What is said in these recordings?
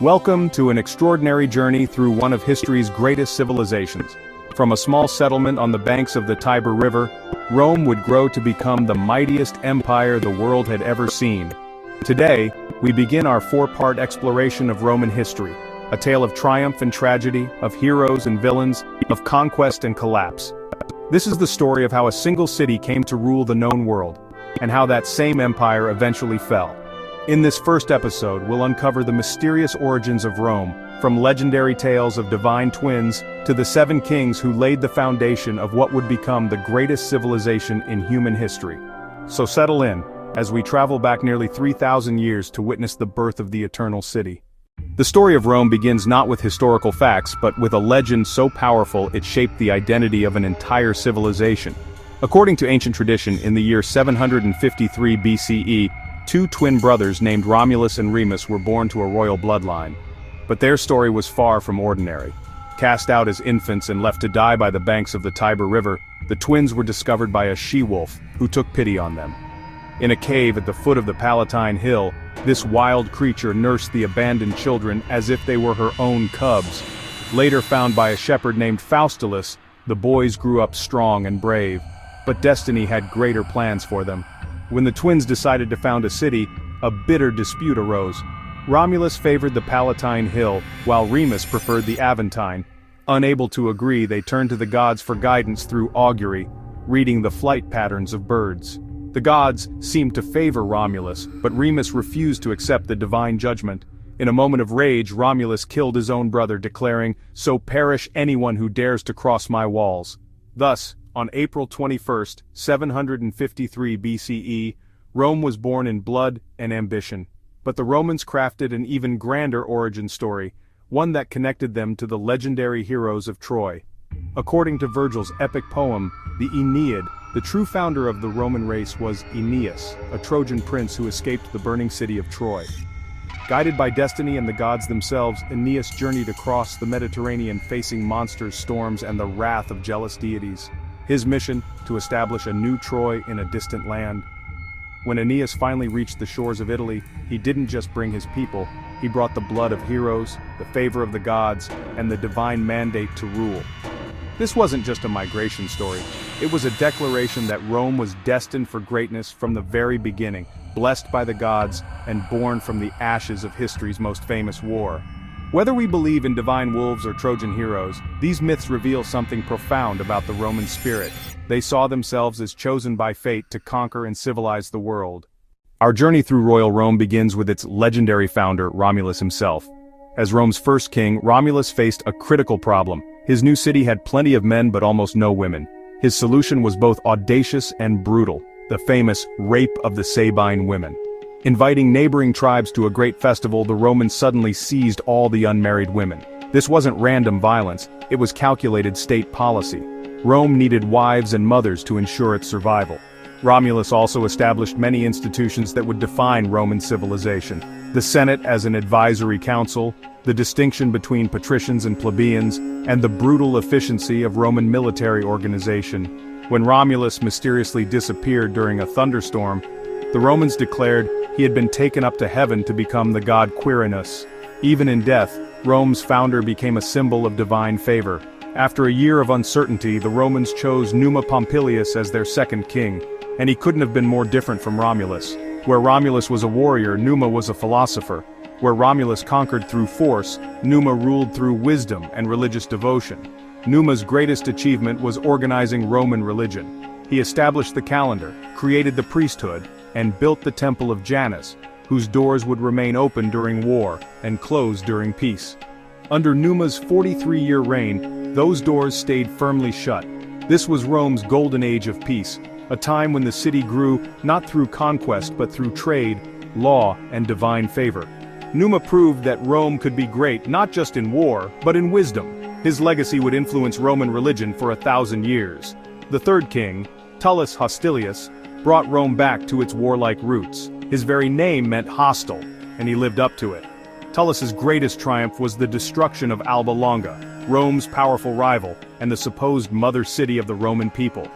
Welcome to an extraordinary journey through one of history's greatest civilizations. From a small settlement on the banks of the Tiber River, Rome would grow to become the mightiest empire the world had ever seen. Today, we begin our four-part exploration of Roman history, a tale of triumph and tragedy, of heroes and villains, of conquest and collapse. This is the story of how a single city came to rule the known world, and how that same empire eventually fell. In this first episode, we'll uncover the mysterious origins of Rome, from legendary tales of divine twins to the seven kings who laid the foundation of what would become the greatest civilization in human history. So settle in, as we travel back nearly 3,000 years to witness the birth of the Eternal City. The story of Rome begins not with historical facts, but with a legend so powerful it shaped the identity of an entire civilization. According to ancient tradition, in the year 753 BCE, two twin brothers named Romulus and Remus were born to a royal bloodline. But their story was far from ordinary. Cast out as infants and left to die by the banks of the Tiber River, the twins were discovered by a she-wolf, who took pity on them. In a cave at the foot of the Palatine Hill, this wild creature nursed the abandoned children as if they were her own cubs. Later found by a shepherd named Faustulus, the boys grew up strong and brave. But destiny had greater plans for them. When the twins decided to found a city, a bitter dispute arose. Romulus favored the Palatine Hill, while Remus preferred the Aventine. Unable to agree, they turned to the gods for guidance through augury, reading the flight patterns of birds. The gods seemed to favor Romulus, but Remus refused to accept the divine judgment. In a moment of rage, Romulus killed his own brother, declaring, "So perish anyone who dares to cross my walls." Thus, on April 21, 753 BCE, Rome was born in blood and ambition. But the Romans crafted an even grander origin story, one that connected them to the legendary heroes of Troy. According to Virgil's epic poem, the Aeneid, the true founder of the Roman race was Aeneas, a Trojan prince who escaped the burning city of Troy. Guided by destiny and the gods themselves, Aeneas journeyed across the Mediterranean, facing monsters, storms, and the wrath of jealous deities. His mission, to establish a new Troy in a distant land. When Aeneas finally reached the shores of Italy, he didn't just bring his people, he brought the blood of heroes, the favor of the gods, and the divine mandate to rule. This wasn't just a migration story, it was a declaration that Rome was destined for greatness from the very beginning, blessed by the gods, and born from the ashes of history's most famous war. Whether we believe in divine wolves or Trojan heroes, these myths reveal something profound about the Roman spirit. They saw themselves as chosen by fate to conquer and civilize the world. Our journey through royal Rome begins with its legendary founder, Romulus himself. As Rome's first king, Romulus faced a critical problem. His new city had plenty of men but almost no women. His solution was both audacious and brutal, the famous rape of the Sabine women. Inviting neighboring tribes to a great festival, the Romans suddenly seized all the unmarried women. This wasn't random violence, it was calculated state policy. Rome needed wives and mothers to ensure its survival. Romulus also established many institutions that would define Roman civilization. The Senate as an advisory council, the distinction between patricians and plebeians, and the brutal efficiency of Roman military organization. When Romulus mysteriously disappeared during a thunderstorm, the Romans declared he had been taken up to heaven to become the god Quirinus. Even in death, Rome's founder became a symbol of divine favor. After a year of uncertainty, the Romans chose Numa Pompilius as their second king, and he couldn't have been more different from Romulus. Where Romulus was a warrior, Numa was a philosopher. Where Romulus conquered through force, Numa ruled through wisdom and religious devotion. Numa's greatest achievement was organizing Roman religion. He established the calendar, created the priesthood, and built the temple of Janus, whose doors would remain open during war and closed during peace. Under Numa's 43-year reign, those doors stayed firmly shut. This was Rome's golden age of peace, a time when the city grew not through conquest but through trade, law, and divine favor. Numa proved that Rome could be great not just in war, but in wisdom. His legacy would influence Roman religion for 1,000 years. The third king, Tullus Hostilius, brought Rome back to its warlike roots. His very name meant hostile, and he lived up to it. Tullus's greatest triumph was the destruction of Alba Longa, Rome's powerful rival, and the supposed mother city of the Roman people.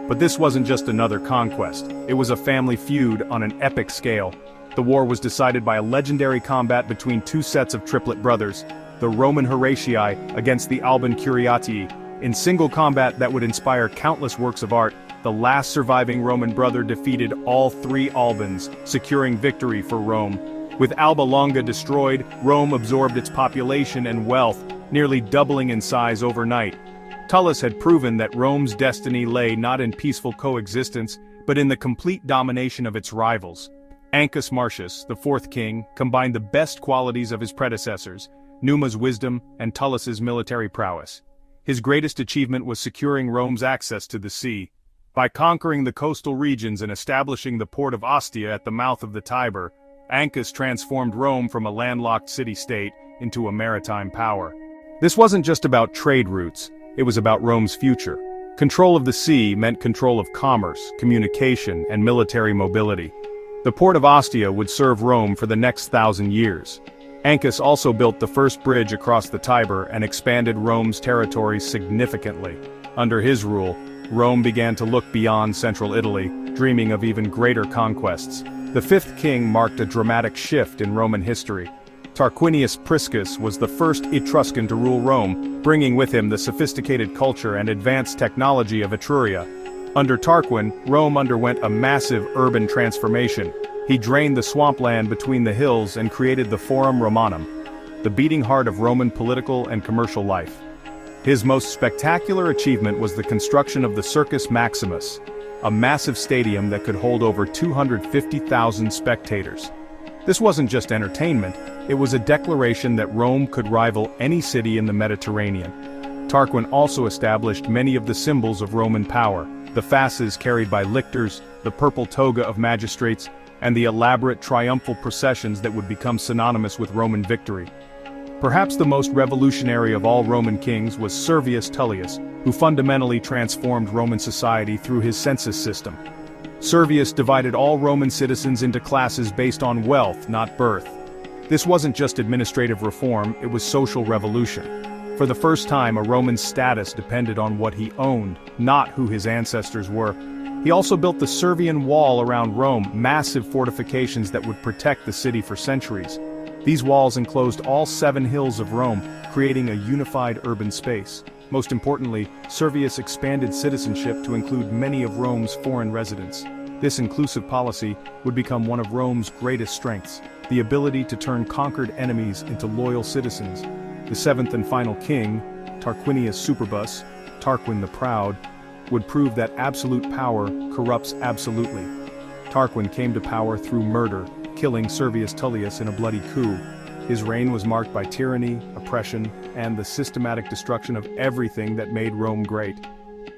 But this wasn't just another conquest, it was a family feud on an epic scale. The war was decided by a legendary combat between two sets of triplet brothers, the Roman Horatii against the Alban Curiatii. In single combat that would inspire countless works of art, the last surviving Roman brother defeated all three Albans, securing victory for Rome. With Alba Longa destroyed, Rome absorbed its population and wealth, nearly doubling in size overnight. Tullus had proven that Rome's destiny lay not in peaceful coexistence, but in the complete domination of its rivals. Ancus Marcius, the fourth king, combined the best qualities of his predecessors, Numa's wisdom and Tullus's military prowess. His greatest achievement was securing Rome's access to the sea. By conquering the coastal regions and establishing the port of Ostia at the mouth of the Tiber, Ancus transformed Rome from a landlocked city-state into a maritime power. This wasn't just about trade routes, it was about Rome's future. Control of the sea meant control of commerce, communication, and military mobility. The port of Ostia would serve Rome for the next 1,000 years. Ancus also built the first bridge across the Tiber and expanded Rome's territory significantly. Under his rule, Rome began to look beyond central Italy, dreaming of even greater conquests. The fifth king marked a dramatic shift in Roman history. Tarquinius Priscus was the first Etruscan to rule Rome, bringing with him the sophisticated culture and advanced technology of Etruria. Under Tarquin, Rome underwent a massive urban transformation. He drained the swampland between the hills and created the Forum Romanum, the beating heart of Roman political and commercial life. His most spectacular achievement was the construction of the Circus Maximus, a massive stadium that could hold over 250,000 spectators. This wasn't just entertainment, it was a declaration that Rome could rival any city in the Mediterranean. Tarquin also established many of the symbols of Roman power, the fasces carried by lictors, the purple toga of magistrates, and the elaborate triumphal processions that would become synonymous with Roman victory. Perhaps the most revolutionary of all Roman kings was Servius Tullius, who fundamentally transformed Roman society through his census system. Servius divided all Roman citizens into classes based on wealth, not birth. This wasn't just administrative reform, it was social revolution. For the first time, a Roman's status depended on what he owned, not who his ancestors were. He also built the Servian Wall around Rome, massive fortifications that would protect the city for centuries. These walls enclosed all 7 hills of Rome, creating a unified urban space. Most importantly, Servius expanded citizenship to include many of Rome's foreign residents. This inclusive policy would become one of Rome's greatest strengths, the ability to turn conquered enemies into loyal citizens. The seventh and final king, Tarquinius Superbus, Tarquin the Proud, would prove that absolute power corrupts absolutely. Tarquin came to power through murder, killing Servius Tullius in a bloody coup. His reign was marked by tyranny, oppression, and the systematic destruction of everything that made Rome great.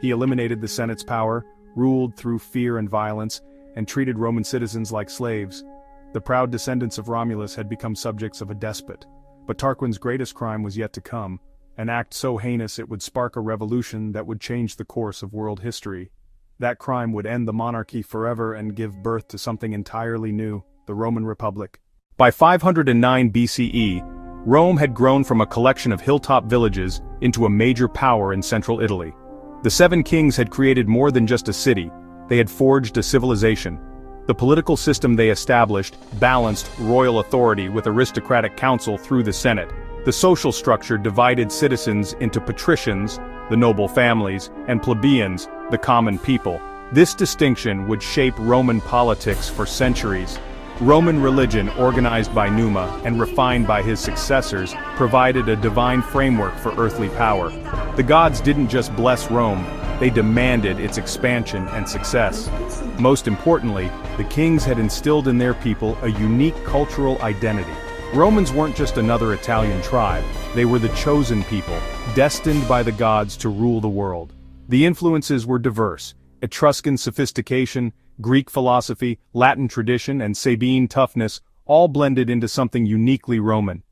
He eliminated the Senate's power, ruled through fear and violence, and treated Roman citizens like slaves. The proud descendants of Romulus had become subjects of a despot. But Tarquin's greatest crime was yet to come, an act so heinous it would spark a revolution that would change the course of world history. That crime would end the monarchy forever and give birth to something entirely new, the Roman Republic. By 509 BCE, Rome had grown from a collection of hilltop villages into a major power in central Italy. The 7 kings had created more than just a city, they had forged a civilization. The political system they established balanced royal authority with aristocratic counsel through the Senate. The social structure divided citizens into patricians, the noble families, and plebeians, the common people. This distinction would shape Roman politics for centuries. Roman religion, organized by Numa and refined by his successors, provided a divine framework for earthly power. The gods didn't just bless Rome, they demanded its expansion and success. Most importantly, the kings had instilled in their people a unique cultural identity. Romans weren't just another Italian tribe, they were the chosen people, destined by the gods to rule the world. The influences were diverse: Etruscan sophistication, Greek philosophy, Latin tradition, and Sabine toughness, all blended into something uniquely Roman.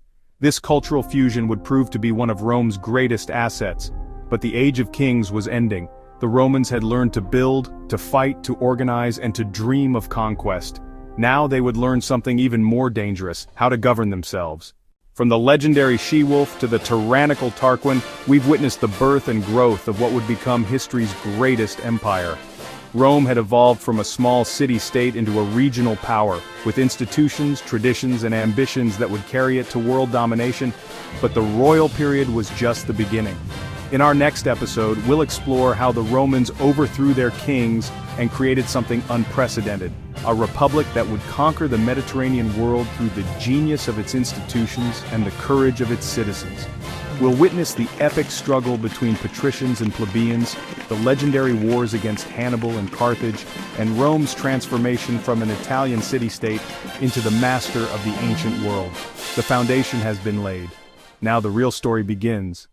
This cultural fusion would prove to be one of Rome's greatest assets. But the age of kings was ending. The Romans had learned to build, to fight, to organize, and to dream of conquest. Now they would learn something even more dangerous: how to govern themselves. From the legendary she-wolf to the tyrannical Tarquin, we've witnessed the birth and growth of what would become history's greatest empire. Rome had evolved from a small city-state into a regional power, with institutions, traditions, and ambitions that would carry it to world domination, but the royal period was just the beginning. In our next episode, we'll explore how the Romans overthrew their kings and created something unprecedented, a republic that would conquer the Mediterranean world through the genius of its institutions and the courage of its citizens. We'll witness the epic struggle between patricians and plebeians, the legendary wars against Hannibal and Carthage, and Rome's transformation from an Italian city-state into the master of the ancient world. The foundation has been laid. Now the real story begins.